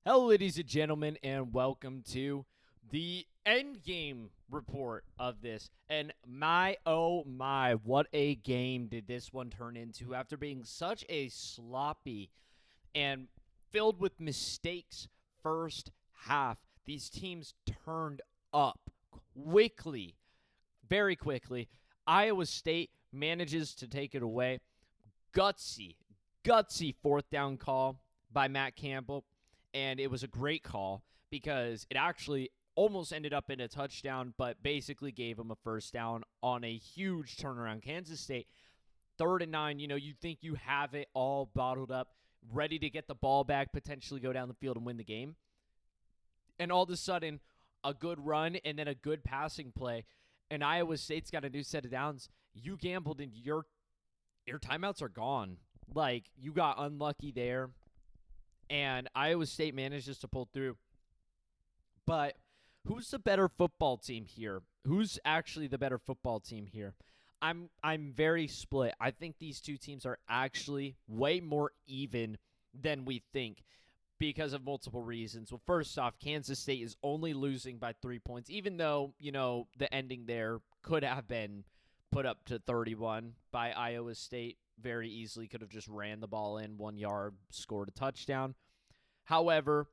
Hello, ladies and gentlemen, and welcome to the endgame report of this. And oh my, what a game did this one turn into after being such a sloppy and filled with mistakes first half. These teams turned up quickly, very quickly. Iowa State manages to take it away. Gutsy fourth down call by Matt Campbell. And it was a great call because it actually almost ended up in a touchdown, but basically gave him a first down on a huge turnaround. Kansas State, 3rd and 9, you think you have it all bottled up, ready to get the ball back, potentially go down the field and win the game. And all of a sudden, a good run and then a good passing play, and Iowa State's got a new set of downs. You gambled and your timeouts are gone. Like, you got unlucky there. And Iowa State manages to pull through. But who's the better football team here? Who's actually the better football team here? I'm very split. I think these two teams are actually way more even than we think because of multiple reasons. Well, first off, Kansas State is only losing by 3 points, even though, the ending there could have been put up to 31 by Iowa State. Very easily could have just ran the ball in 1 yard, scored a touchdown. However,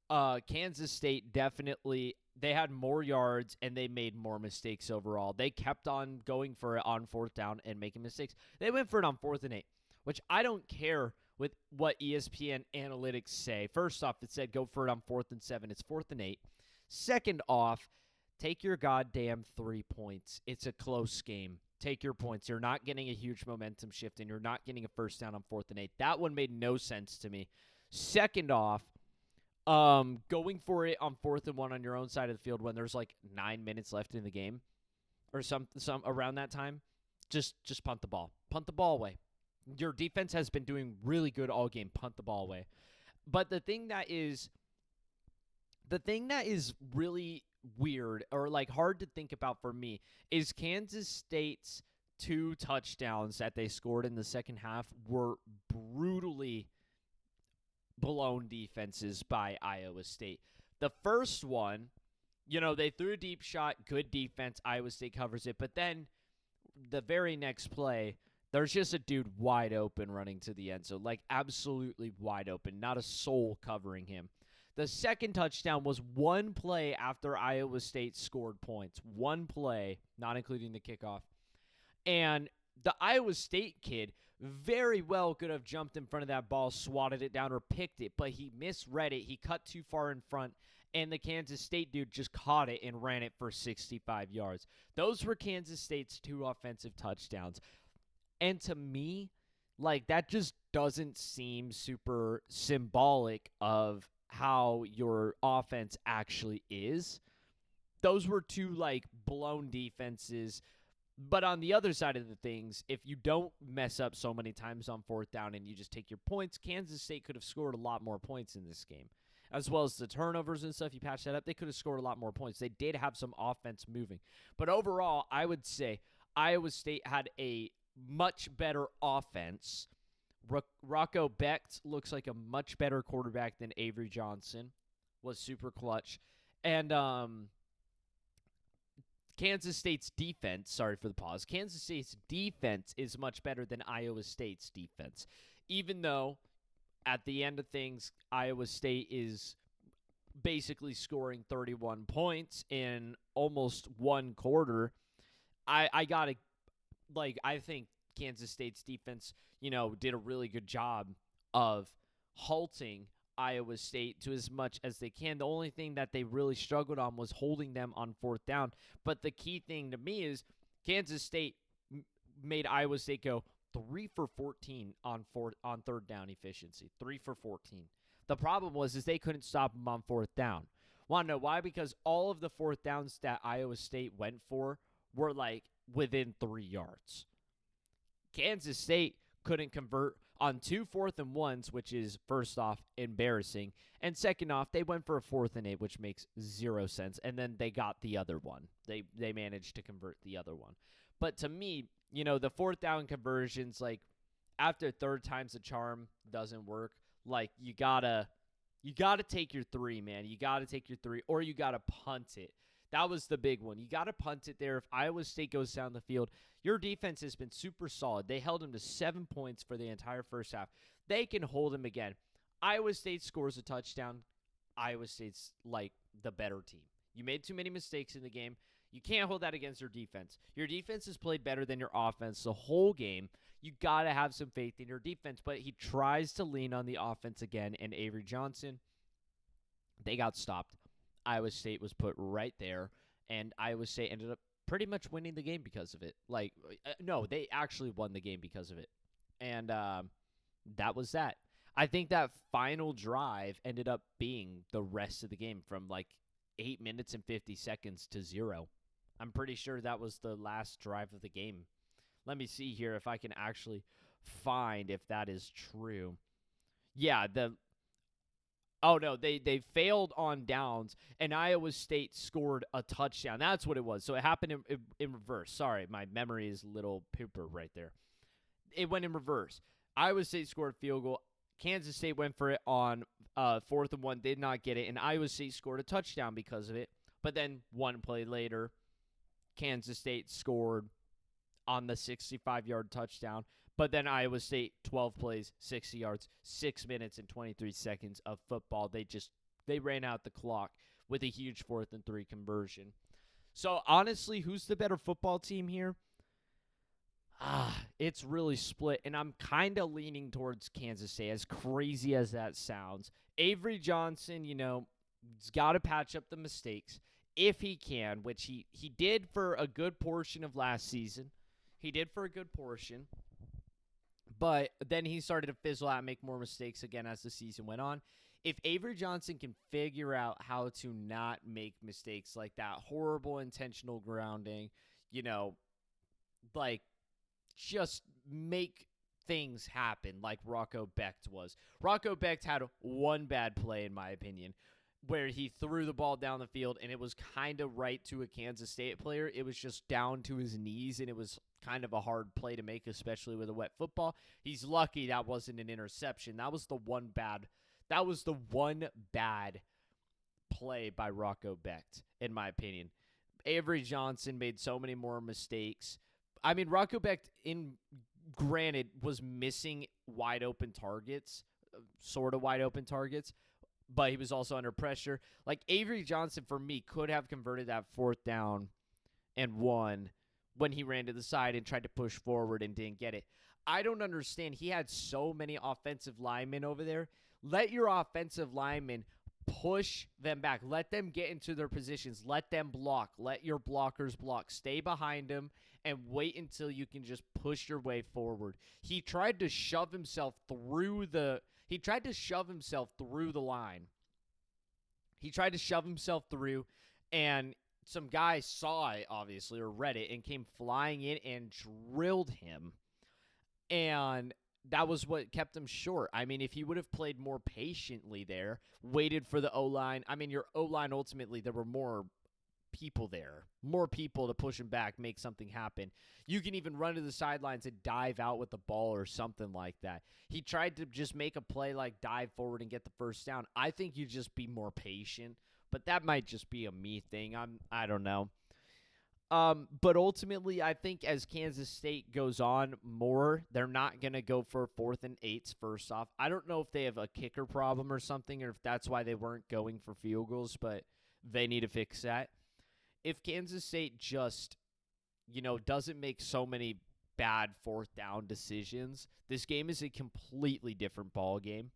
Kansas State definitely, they had more yards and they made more mistakes overall. They kept on going for it on fourth down and making mistakes. They went for it on 4th and 8, which I don't care with what ESPN analytics say. First off, it said go for it on 4th and 7. It's 4th and 8. Second off, take your goddamn 3 points. It's a close game. Take your points. You're not getting a huge momentum shift, and you're not getting a first down on 4th and 8. That one made no sense to me. Second off, going for it on 4th and 1 on your own side of the field when there's like 9 minutes left in the game or some around that time, just punt the ball. Punt the ball away. Your defense has been doing really good all game. Punt the ball away. But the thing that is really weird or like hard to think about for me is Kansas State's 2 touchdowns that they scored in the second half were brutally blown defenses by Iowa State. The first one, they threw a deep shot, good defense, Iowa State covers it, but then the very next play, there's just a dude wide open running to the end zone, like absolutely wide open, not a soul covering him. The second touchdown was one play after Iowa State scored points. One play, not including the kickoff. And the Iowa State kid very well could have jumped in front of that ball, swatted it down, or picked it, but he misread it. He cut too far in front, and the Kansas State dude just caught it and ran it for 65 yards. Those were Kansas State's 2 offensive touchdowns. And to me, like, that just doesn't seem super symbolic of how your offense actually is. Those were 2 like blown defenses. But on the other side of the things, if you don't mess up so many times on 4th down and you just take your points, Kansas State could have scored a lot more points in this game. As well as the turnovers and stuff, you patch that up, they could have scored a lot more points. They did have some offense moving. But overall, I would say Iowa State had a much better offense. Rocco Becht looks like a much better quarterback than Avery Johnson. Was super clutch. And Kansas State's defense, sorry for the pause, Kansas State's defense is much better than Iowa State's defense. Even though at the end of things, Iowa State is basically scoring 31 points in almost one quarter, I think Kansas State's defense, did a really good job of halting Iowa State to as much as they can. The only thing that they really struggled on was holding them on 4th down. But the key thing to me is Kansas State made Iowa State go 3 for 14 on 3rd down efficiency. 3 for 14. The problem was they couldn't stop them on 4th down. Want to know why? Because all of the 4th downs that Iowa State went for were like within 3 yards. Kansas State couldn't convert on 2 4th-and-1s, which is, first off, embarrassing. And second off, they went for a 4th-and-8, which makes 0 sense. And then they got the other one. They managed to convert the other one. But to me, the 4th down conversions, like, after 3rd time's the charm doesn't work. Like, you gotta You got to take your three, man. You got to take your three, or you got to punt it. That was the big one. You got to punt it there. If Iowa State goes down the field, your defense has been super solid. They held him to 7 points for the entire first half. They can hold him again. Iowa State scores a touchdown. Iowa State's like the better team. You made too many mistakes in the game. You can't hold that against your defense. Your defense has played better than your offense the whole game. You got to have some faith in your defense, but he tries to lean on the offense again, and Avery Johnson, they got stopped. Iowa State was put right there, and Iowa State ended up pretty much winning the game because of it. No, they actually won the game because of it. And that was that. I think that final drive ended up being the rest of the game from 8 minutes and 50 seconds to 0. I'm pretty sure that was the last drive of the game. Let me see here if I can actually find if that is true. Yeah, oh, no, they failed on downs, and Iowa State scored a touchdown. That's what it was. So it happened in reverse. Sorry, my memory is a little pooper right there. It went in reverse. Iowa State scored a field goal. Kansas State went for it on 4th and 1, did not get it, and Iowa State scored a touchdown because of it. But then one play later, Kansas State scored on the 65-yard touchdown. But then Iowa State, 12 plays, 60 yards, 6 minutes and 23 seconds of football. They ran out the clock with a huge 4th and 3 conversion. So honestly, who's the better football team here? It's really split, and I'm kind of leaning towards Kansas State, as crazy as that sounds. Avery Johnson, he's got to patch up the mistakes if he can, which he did for a good portion of last season. He did for a good portion, but then he started to fizzle out and make more mistakes again as the season went on. If Avery Johnson can figure out how to not make mistakes like that horrible intentional grounding, just make things happen like Rocco Becht was. Rocco Becht had one bad play, in my opinion, where he threw the ball down the field, and it was kind of right to a Kansas State player. It was just down to his knees, and it was kind of a hard play to make, especially with a wet football. He's lucky that wasn't an interception. That was the one bad play by Rocco Becht, in my opinion. Avery Johnson made so many more mistakes. I mean, Rocco Becht, granted, was missing wide open targets, sort of wide open targets, but he was also under pressure. Avery Johnson, for me, could have converted that 4th down and 1 when he ran to the side and tried to push forward and didn't get it. I don't understand. He had so many offensive linemen over there. Let your offensive linemen push them back. Let them get into their positions. Let them block. Let your blockers block. Stay behind them and wait until you can just push your way forward. He tried to shove himself through the line. He tried to shove himself through, and some guy saw it, obviously, or read it, and came flying in and drilled him. And that was what kept him short. I mean, if he would have played more patiently there, waited for the O-line. I mean, your O-line, ultimately, there were more people there. More people to push him back, make something happen. You can even run to the sidelines and dive out with the ball or something like that. He tried to just make a play like dive forward and get the first down. I think you just be more patient, but that might just be a me thing. I don't know. But ultimately, I think as Kansas State goes on more, they're not going to go for 4th and 8s first off. I don't know if they have a kicker problem or something, or if that's why they weren't going for field goals, but they need to fix that. If Kansas State just, doesn't make so many bad 4th down decisions, this game is a completely different ball game.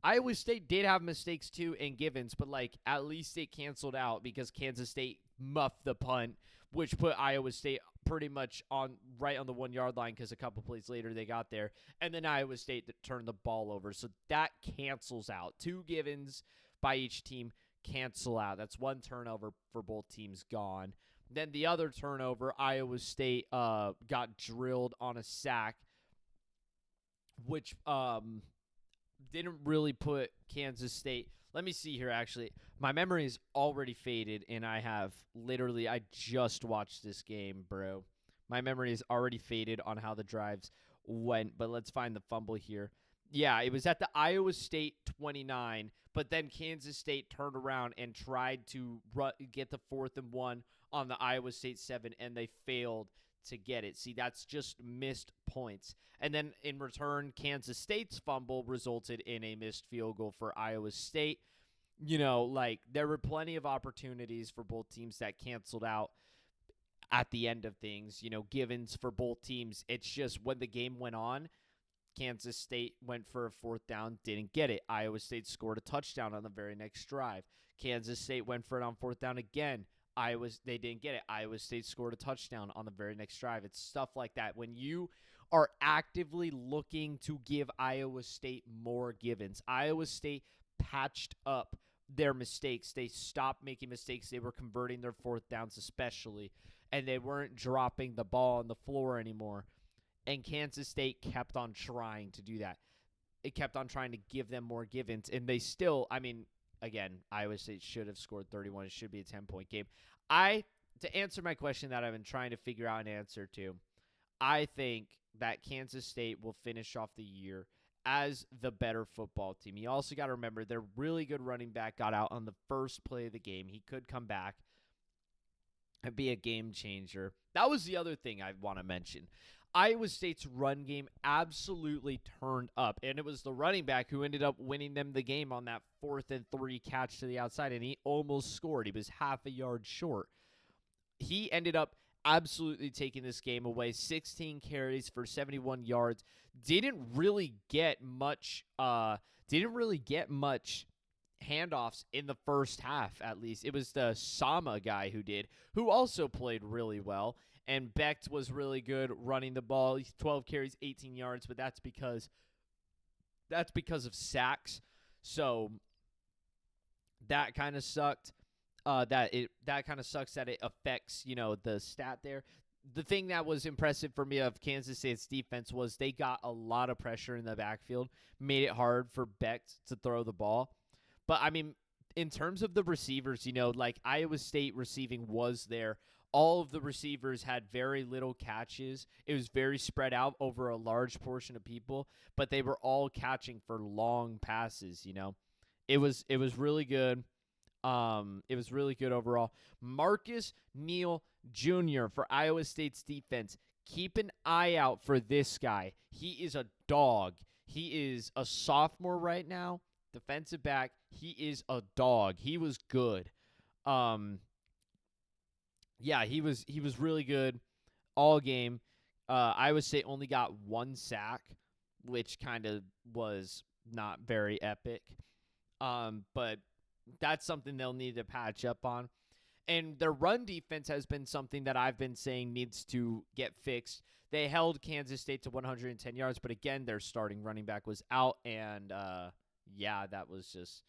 Iowa State did have mistakes too in Givens, but at least it canceled out because Kansas State muffed the punt, which put Iowa State pretty much right on the 1-yard line because a couple plays later they got there, and then Iowa State turned the ball over. So that cancels out. 2 Givens by each team cancel out. That's 1 turnover for both teams gone. Then the other turnover, Iowa State got drilled on a sack, which didn't really put Kansas State. Let me see here, actually. My memory is already faded, and I just watched this game, bro. My memory is already faded on how the drives went, but let's find the fumble here. Yeah, it was at the Iowa State 29, but then Kansas State turned around and tried to get the 4th and 1 on the Iowa State 7, and they failed to get it. See, that's just missed points. And then in return, Kansas State's fumble resulted in a missed field goal for Iowa State. There were plenty of opportunities for both teams that canceled out at the end of things, givens for both teams. It's just when the game went on, Kansas State went for a 4th down, didn't get it. Iowa State scored a touchdown on the very next drive. Kansas State went for it on 4th down again. They didn't get it. Iowa State scored a touchdown on the very next drive. It's stuff like that. When you are actively looking to give Iowa State more givens, Iowa State patched up their mistakes. They stopped making mistakes. They were converting their 4th downs especially, and they weren't dropping the ball on the floor anymore. And Kansas State kept on trying to do that. It kept on trying to give them more givens. And they still, again, Iowa State should have scored 31. It should be a 10-point game. To answer my question that I've been trying to figure out an answer to, I think that Kansas State will finish off the year as the better football team. You also got to remember their really good running back got out on the first play of the game. He could come back and be a game changer. That was the other thing I want to mention. Iowa State's run game absolutely turned up, and it was the running back who ended up winning them the game on that 4th-and-3 catch to the outside, and he almost scored. He was half a yard short. He ended up absolutely taking this game away. 16 carries for 71 yards. Didn't really get much handoffs in the first half, at least. It was the Sama guy who also played really well. And Becht was really good running the ball. He's 12 carries, 18 yards, but that's because of sacks. So that kind of sucked. That kind of sucks that it affects, the stat there. The thing that was impressive for me of Kansas State's defense was they got a lot of pressure in the backfield, made it hard for Becht to throw the ball. But in terms of the receivers, Iowa State receiving was there. All of the receivers had very little catches. It was very spread out over a large portion of people, but they were all catching for long passes, It was really good. It was really good overall. Marcus Neal Jr. for Iowa State's defense. Keep an eye out for this guy. He is a dog. He is a sophomore right now, defensive back. He is a dog. He was good. Yeah, he was really good all game. Iowa State only got 1 sack, which kind of was not very epic. But that's something they'll need to patch up on. And their run defense has been something that I've been saying needs to get fixed. They held Kansas State to 110 yards, but again, their starting running back was out, and that was just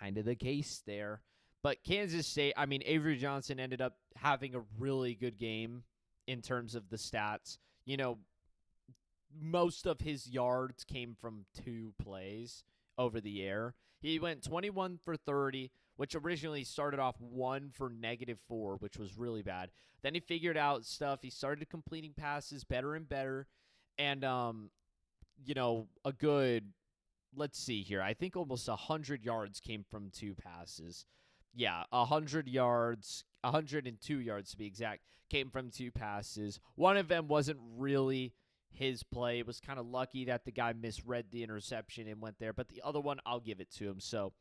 kind of the case there. But Kansas State, Avery Johnson ended up having a really good game in terms of the stats. Most of his yards came from 2 plays over the air. He went 21 for 30, which originally started off 1 for -4, which was really bad. Then he figured out stuff. He started completing passes better and better. And, a good, let's see here. I think almost 100 yards came from 2 passes. Yeah, 100 yards, 102 yards to be exact, came from 2 passes. One of them wasn't really his play. It was kind of lucky that the guy misread the interception and went there. But the other one, I'll give it to him. So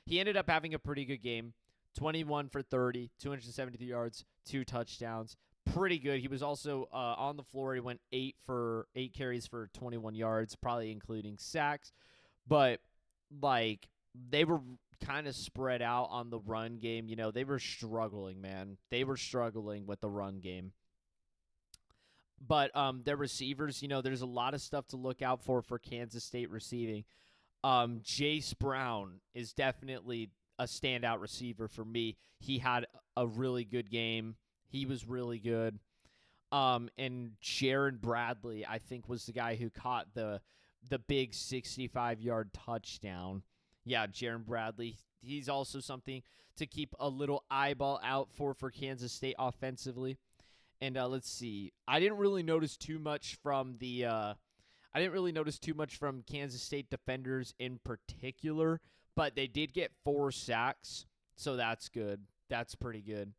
he ended up having a pretty good game. 21 for 30, 273 yards, 2 touchdowns. Pretty good. He was also on the floor. He went 8 carries for 21 yards, probably including sacks. But, they were kind of spread out on the run game. They were struggling, man. They were struggling with the run game. But their receivers, there's a lot of stuff to look out for Kansas State receiving. Jace Brown is definitely a standout receiver for me. He had a really good game. He was really good. And Jaron Bradley, I think, was the guy who caught the big 65-yard touchdown. Yeah, Jaron Bradley. He's also something to keep a little eyeball out for Kansas State offensively. And let's see. I didn't really notice too much from the I didn't really notice too much from Kansas State defenders in particular, but they did get 4 sacks, so that's good. That's pretty good.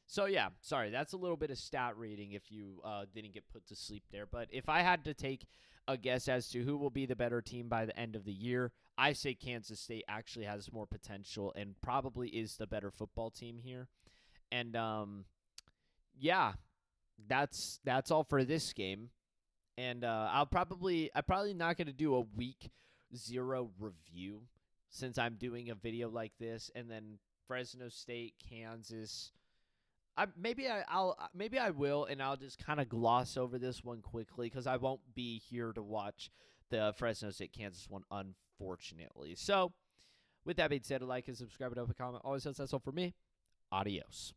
So, yeah, sorry, that's a little bit of stat reading if you didn't get put to sleep there. But if I had to take a guess as to who will be the better team by the end of the year, I say Kansas State actually has more potential and probably is the better football team here. And, yeah, that's all for this game. And I'm probably not going to do a week 0 review since I'm doing a video like this, and then Fresno State, Kansas. Maybe I will, and I'll just kind of gloss over this one quickly because I won't be here to watch the Fresno State Kansas one, unfortunately. So, with that being said, like and subscribe and comment. Always says that's all for me. Adios.